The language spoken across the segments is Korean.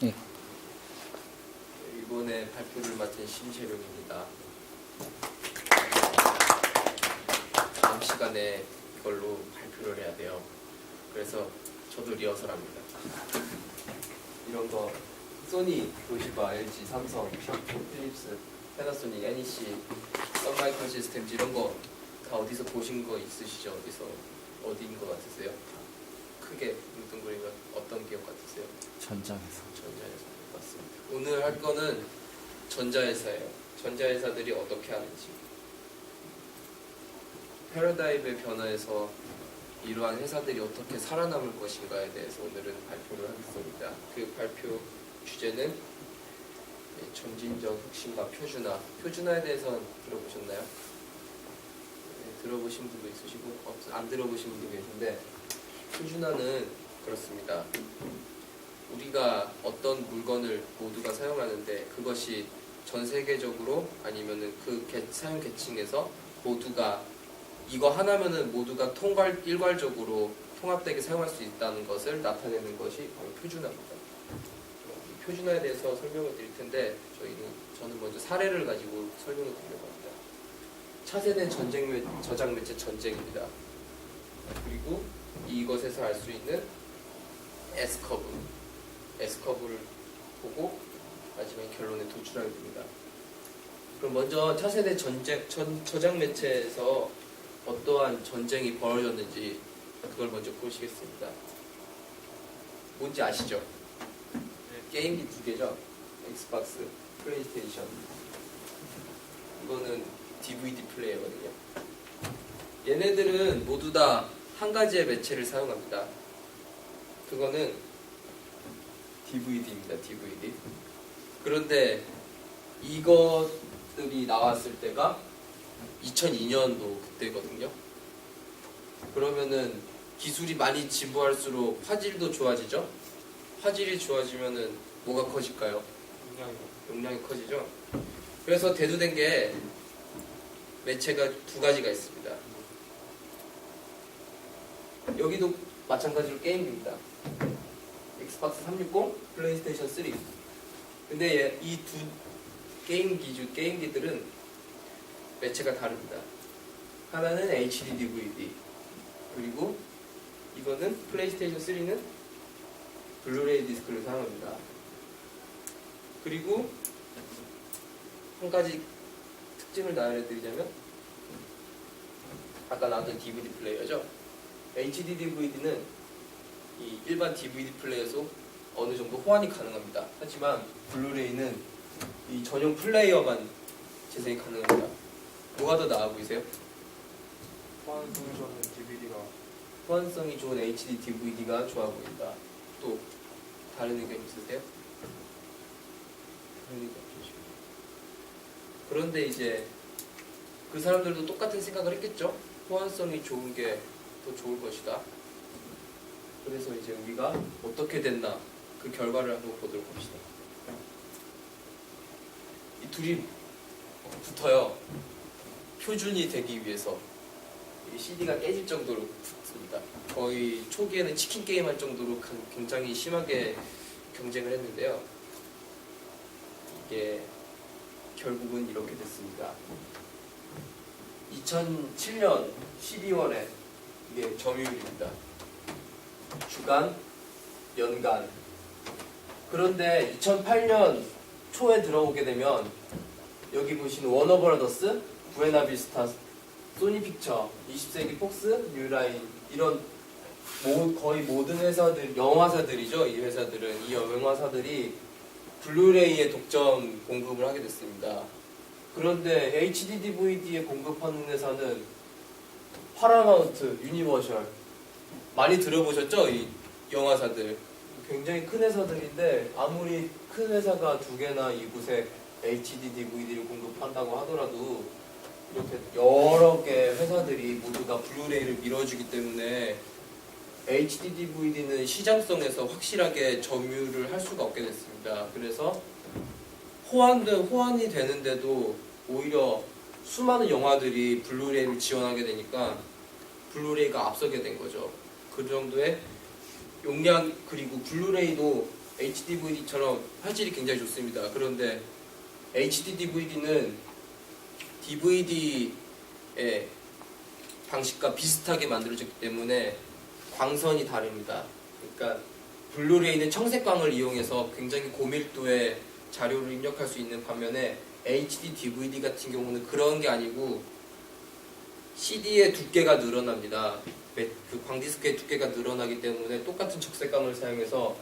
예. 이번에 발표를 맡은 심재룡입니다. 다음 시간에 이걸로 발표를 해야 돼요. 그래서 저도 리허설합니다. 이런 거 소니, 도시바, LG, 삼성, 샤프, 필립스, 패나소닉, NEC, 썬마이크로 시스템즈 이런 거 다 어디서 보신 거 있으시죠? 어디인 것 같으세요? 크게 뭉뚱그리면 어떤 기업 같으세요? 전장에서. 전자회사 맞습니다. 오늘 할 거는 전자회사예요. 전자회사들이 어떻게 하는지. 패러다임의 변화에서 이러한 회사들이 어떻게 살아남을 것인가에 대해서 오늘은 발표를 하겠습니다. 그 발표 주제는 전진적 혁신과 표준화. 표준화에 대해서는 들어보셨나요? 네, 들어보신 분도 있으시고 안 들어보신 분도 계신데, 표준화는 그렇습니다. 우리가 어떤 물건을 모두가 사용하는데 그것이 전 세계적으로 아니면은 그 사용 계층에서 모두가 이거 하나면은 모두가 일괄적으로 통합되게 사용할 수 있다는 것을 나타내는 것이 바로 표준화입니다. 이 표준화에 대해서 설명을 드릴 텐데 저는 먼저 사례를 가지고 설명을 드리려고 합니다. 차세대 저장 매체 전쟁입니다. 그리고 이것에서 알 수 있는 S커브를 보고 마지막에 결론에 도출하게 됩니다. 그럼 먼저 차세대 저장 매체에서 어떠한 전쟁이 벌어졌는지 그걸 먼저 보시겠습니다. 뭔지 아시죠? 게임기 두 개죠. 엑스박스, 플레이스테이션. 이거는 DVD 플레이어거든요. 얘네들은 모두 다 한 가지의 매체를 사용합니다. 그거는 DVD입니다. DVD. 그런데 이것들이 나왔을 때가 2002년도 그때거든요. 그러면은 기술이 많이 진보할수록 화질도 좋아지죠? 화질이 좋아지면은 뭐가 커질까요? 용량이 커지죠? 그래서 대두된 게 매체가 두 가지가 있습니다. 여기도 마찬가지로 게임기입니다. 엑스박스 360, 플레이스테이션 3. 근데 이 두 게임기들은 매체가 다릅니다. 하나는 HD DVD, 그리고 이거는 플레이스테이션 3는 블루레이 디스크를 사용합니다. 그리고 한 가지 특징을 나열해드리자면 아까 나왔던 DVD 플레이어죠. HD DVD는 이 일반 DVD 플레이어에서 어느 정도 호환이 가능합니다. 하지만 블루레이는 이 전용 플레이어만 재생이 가능합니다. 뭐가 더 나아 보이세요? 호환성이 좋은 DVD가 호환성이 좋은 HD DVD가 좋아 보인다. 또 다른 의견 있으세요? 다른 의견 없으시고. 그런데 이제 그 사람들도 똑같은 생각을 했겠죠? 호환성이 좋은 게 더 좋을 것이다. 그래서 이제 우리가 어떻게 됐나 그 결과를 한번 보도록 합시다. 이 둘이 붙어요. 표준이 되기 위해서. CD가 깨질 정도로 붙습니다. 거의 초기에는 치킨 게임 할 정도로 굉장히 심하게 경쟁을 했는데요. 이게 결국은 이렇게 됐습니다. 2007년 12월에 이게 점유율입니다. 주간, 연간. 그런데 2008년 초에 들어오게 되면 여기 보시는 워너브라더스, 부에나비스타, 소니픽처, 20세기 폭스, 뉴라인 이런 거의 모든 회사들, 영화사들이죠. 이 회사들은 이 영화사들이 블루레이의 독점 공급을 하게 됐습니다. 그런데 HD DVD에 공급하는 회사는 파라마운트, 유니버셜 많이 들어보셨죠? 이 영화사들 굉장히 큰 회사들인데 아무리 큰 회사가 두 개나 이곳에 HD DVD를 공급한다고 하더라도 이렇게 여러 개 회사들이 모두 다 블루레이를 밀어주기 때문에 HD DVD는 시장성에서 확실하게 점유를 할 수가 없게 됐습니다. 그래서 호환이 되는데도 오히려 수많은 영화들이 블루레이를 지원하게 되니까 블루레이가 앞서게 된 거죠. 그 정도의 용량, 그리고 블루레이도 HDVD처럼 화질이 굉장히 좋습니다. 그런데 HD DVD는 DVD의 방식과 비슷하게 만들어졌기 때문에 광선이 다릅니다. 그러니까 블루레이는 청색광을 이용해서 굉장히 고밀도의 자료를 입력할 수 있는 반면에 HD DVD 같은 경우는 그런 게 아니고 CD의 두께가 늘어납니다. 그 광디스크의 두께가 늘어나기 때문에 똑같은 적색감을 사용해서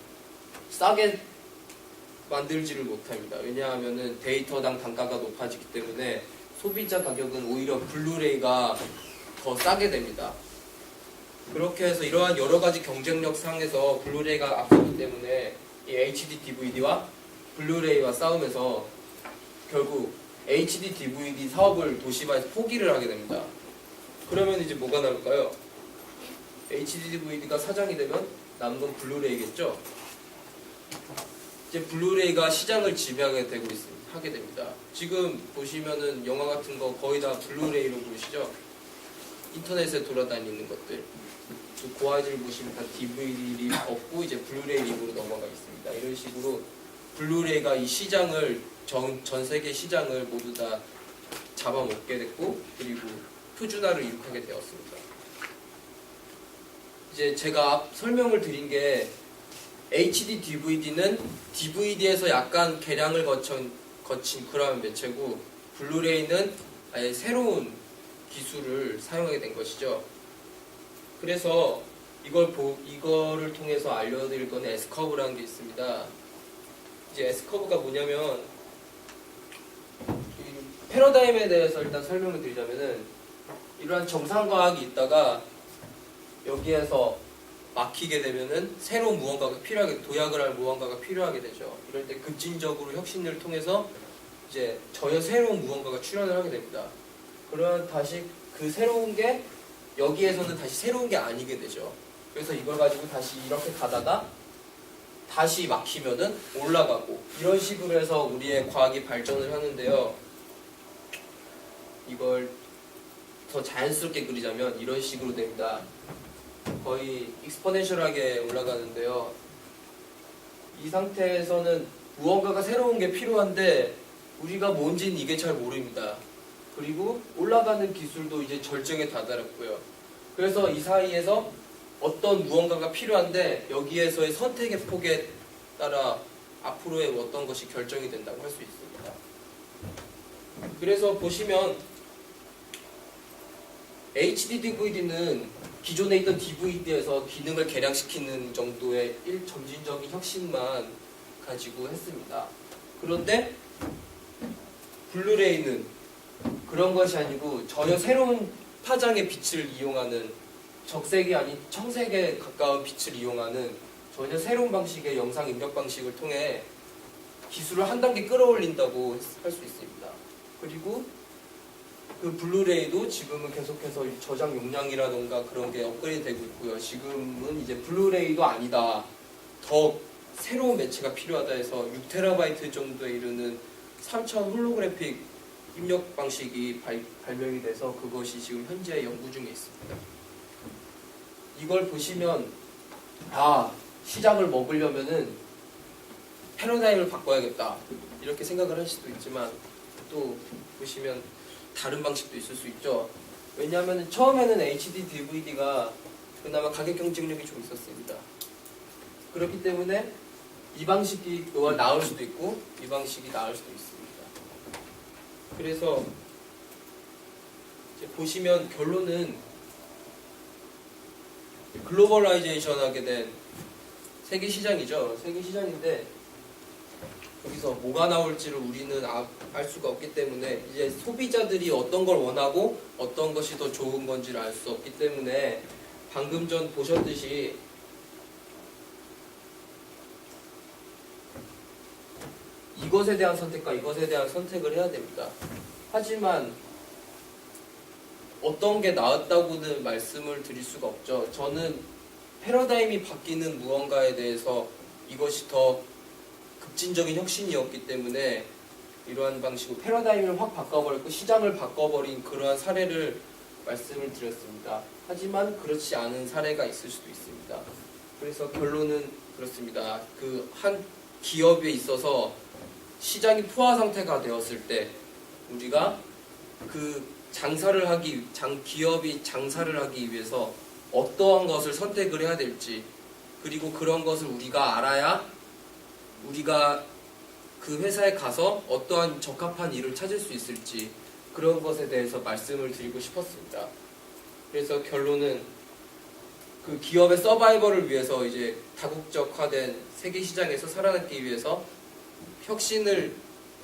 싸게 만들지를 못합니다. 왜냐하면 데이터당 단가가 높아지기 때문에 소비자 가격은 오히려 블루레이가 더 싸게 됩니다. 그렇게 해서 이러한 여러 가지 경쟁력 상에서 블루레이가 앞서기 때문에 이 HD DVD와 블루레이와 싸우면서 결국 HD DVD 사업을 도시바에서 포기를 하게 됩니다. 그러면 이제 뭐가 남을까요? HD DVD가 사장이 되면 남은 건 블루레이겠죠? 이제 블루레이가 시장을 지배하게 되고 하게 됩니다. 지금 보시면은 영화 같은 거 거의 다 블루레이로 보시죠? 인터넷에 돌아다니는 것들. 고화질 보시면 다 DVD 립 없고 이제 블루레이 립으로 넘어가 있습니다. 이런 식으로 블루레이가 이 시장을 전 세계 시장을 모두 다 잡아먹게 됐고 그리고 표준화를 이룩하게 되었습니다. 이제 제가 앞 설명을 드린 게 HD DVD는 DVD에서 약간 개량을 거친 그런 매체고 블루레이는 아예 새로운 기술을 사용하게 된 것이죠. 그래서 이거를 통해서 알려드릴 거는 S커브라는 게 있습니다. 이제 S커브가 뭐냐면 이 패러다임에 대해서 일단 설명을 드리자면은 이러한 정상과학이 있다가 여기에서 막히게 되면은 새로운 무언가가 필요하게 도약을 할 무언가가 필요하게 되죠. 이럴 때 급진적으로 혁신을 통해서 이제 전혀 새로운 무언가가 출현을 하게 됩니다. 그러면 다시 그 새로운 게 여기에서는 다시 새로운 게 아니게 되죠. 그래서 이걸 가지고 다시 이렇게 가다가 다시 막히면은 올라가고 이런 식으로 해서 우리의 과학이 발전을 하는데요. 이걸 더 자연스럽게 그리자면 이런 식으로 됩니다. 거의 익스포넨셜하게 올라가는데요. 이 상태에서는 무언가가 새로운 게 필요한데 우리가 뭔지는 이게 잘 모릅니다. 그리고 올라가는 기술도 이제 절정에 다다랐고요. 그래서 이 사이에서 어떤 무언가가 필요한데 여기에서의 선택의 폭에 따라 앞으로의 어떤 것이 결정이 된다고 할 수 있습니다. 그래서 보시면 HD DVD는 기존에 있던 DVD에서 기능을 개량시키는 정도의 점진적인 혁신만 가지고 했습니다. 그런데 블루레이는 그런 것이 아니고 전혀 새로운 파장의 빛을 이용하는 적색이 아닌 청색에 가까운 빛을 이용하는 전혀 새로운 방식의 영상 입력 방식을 통해 기술을 한 단계 끌어올린다고 할 수 있습니다. 그리고 그 블루레이도 지금은 계속해서 저장 용량이라던가 그런 게 업그레이드 되고 있고요. 지금은 이제 블루레이도 아니다. 더 새로운 매체가 필요하다 해서 6TB 정도에 이르는 3000 홀로그래픽 입력 방식이 발명이 돼서 그것이 지금 현재 연구 중에 있습니다. 이걸 보시면 시장을 먹으려면은 패러다임을 바꿔야겠다 이렇게 생각을 할 수도 있지만 또 보시면 다른 방식도 있을 수 있죠. 왜냐하면 처음에는 HD DVD가 그나마 가격 경쟁력이 좀 있었습니다. 그렇기 때문에 이 방식이 나을 수도 있고 이 방식이 나을 수도 있습니다. 그래서 이제 보시면 결론은 글로벌라이제이션 하게 된 세계 시장이죠. 세계 시장인데 여기서 뭐가 나올지를 우리는 알 수가 없기 때문에 이제 소비자들이 어떤 걸 원하고 어떤 것이 더 좋은 건지를 알 수 없기 때문에 방금 전 보셨듯이 이것에 대한 선택과 이것에 대한 선택을 해야 됩니다. 하지만 어떤 게 나았다고는 말씀을 드릴 수가 없죠. 저는 패러다임이 바뀌는 무언가에 대해서 이것이 더 급진적인 혁신이었기 때문에 이러한 방식으로 패러다임을 확 바꿔버렸고 시장을 바꿔버린 그러한 사례를 말씀을 드렸습니다. 하지만 그렇지 않은 사례가 있을 수도 있습니다. 그래서 결론은 그렇습니다. 그 한 기업에 있어서 시장이 포화 상태가 되었을 때 우리가 그 기업이 장사를 하기 위해서 어떠한 것을 선택을 해야 될지, 그리고 그런 것을 우리가 알아야 우리가 그 회사에 가서 어떠한 적합한 일을 찾을 수 있을지, 그런 것에 대해서 말씀을 드리고 싶었습니다. 그래서 결론은 그 기업의 서바이벌을 위해서 이제 다국적화된 세계 시장에서 살아남기 위해서 혁신을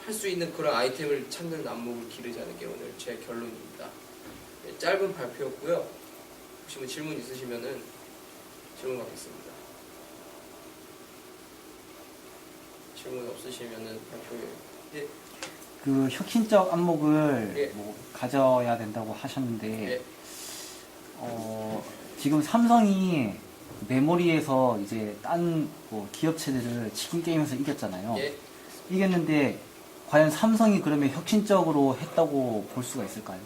할 수 있는 그런 아이템을 찾는 안목을 기르자는 게 오늘 제 결론입니다. 네, 짧은 발표였고요. 혹시 뭐 질문 있으시면은 질문 받겠습니다. 질문 없으시면은 발표에 예. 그 혁신적 안목을 예. 뭐 가져야 된다고 하셨는데 예. 지금 삼성이 메모리에서 이제 딴 뭐 기업체들을 치킨 게임에서 이겼잖아요. 예. 이겼는데 과연 삼성이 그러면 혁신적으로 했다고 볼 수가 있을까요?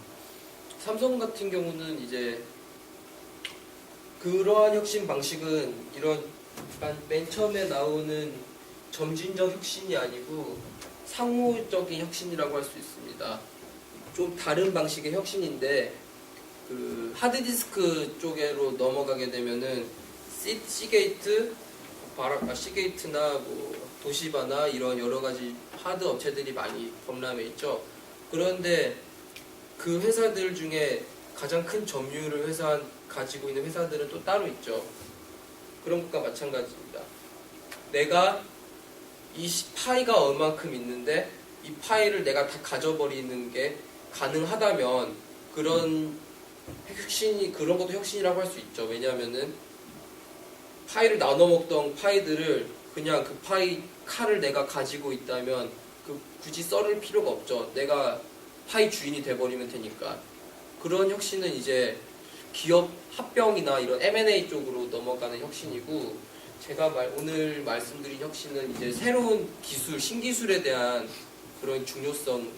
삼성 같은 경우는 이제 그러한 혁신 방식은 이런 맨 처음에 나오는 점진적 혁신이 아니고 상호적인 혁신이라고 할 수 있습니다. 좀 다른 방식의 혁신인데 그 하드디스크 쪽으로 넘어가게 되면은 시게이트나 뭐 도시바나 이런 여러 가지 하드 업체들이 많이 범람해 있죠. 그런데 그 회사들 중에 가장 큰 점유율을 가지고 있는 회사들은 또 따로 있죠. 그런 것과 마찬가지입니다. 내가 이 파이가 얼만큼 있는데 이 파이를 내가 다 가져버리는 게 가능하다면 그런 것도 혁신이라고 할 수 있죠. 왜냐하면은 파이를 나눠 먹던 파이들을 그냥 그 파이 칼을 내가 가지고 있다면 굳이 썰을 필요가 없죠. 내가 파이 주인이 돼버리면 되니까. 그런 혁신은 이제 기업 합병이나 이런 M&A 쪽으로 넘어가는 혁신이고, 제가 오늘 말씀드린 혁신은 이제 새로운 기술, 신기술에 대한 그런 중요성,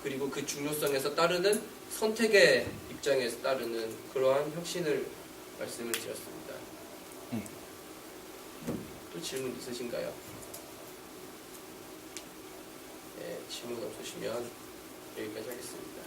그리고 그 중요성에서 따르는 선택의 입장에서 따르는 그러한 혁신을 말씀을 드렸습니다. 네. 또 질문 있으신가요? 네, 질문 없으시면 여기까지 하겠습니다.